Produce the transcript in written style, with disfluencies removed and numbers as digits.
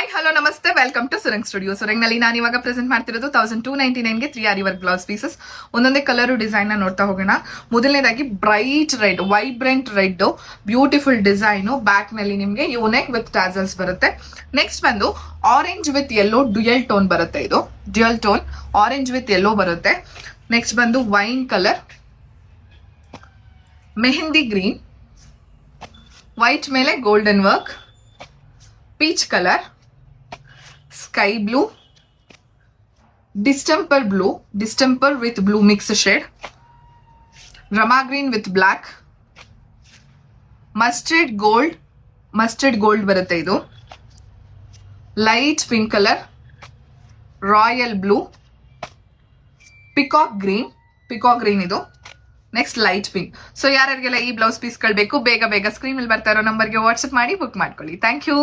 Hi hello ನಮಸ್ತೆ, welcome to Surang studio. ಸುರಂಗ್ನಲ್ಲಿ ನಾನು ಇವಾಗ ಪ್ರೆಸೆಂಟ್ ಮಾಡ್ತಿರೋದು 1299ಗೆ 3 ಆರಿ ವರ್ಕ್ ಬ್ಲೌಸ್ ಪೀಸಸ್. ಒಂದೊಂದೇ ಕಲರ್ ಡಿಸೈನ್ ನ ನೋಡ್ತಾ ಹೋಗೋಣ. ಮೊದಲನೇದಾಗಿ bright red, vibrant red, beautiful design. Back ನಲ್ಲಿ ನಿಮಗೆ ಯೂನೆಕ್ ವಿತ್ ಟ್ಯಾಸಲ್ಸ್ ಬರುತ್ತೆ. ನೆಕ್ಸ್ಟ್ ಬಂದು orange with yellow dual tone ಬರುತ್ತೆ. ಇದು dual tone orange with yellow ಬರುತ್ತೆ. ನೆಕ್ಸ್ಟ್ ಬಂದು wine colour, mehndi green, white ಮೇಲೆ golden work, peach colour, sky blue, distemper with blue mix shade, rama green with black, mustard gold ಬರುತ್ತೆ. ಇದು light pink colour, royal blue, peacock green ಇದು. Next light pink. So ಯಾರಿಗೆಲ್ಲ ಈ blouse ಪೀಸ್ಗಳು ಬೇಕು ಬೇಗ screen ಮೇಲೆ ಬರ್ತಾ ಇರೋ ನಂಬರ್ಗೆ ವಾಟ್ಸ್ಆಪ್ ಮಾಡಿ ಬುಕ್ ಮಾಡ್ಕೊಳ್ಳಿ. Thank you.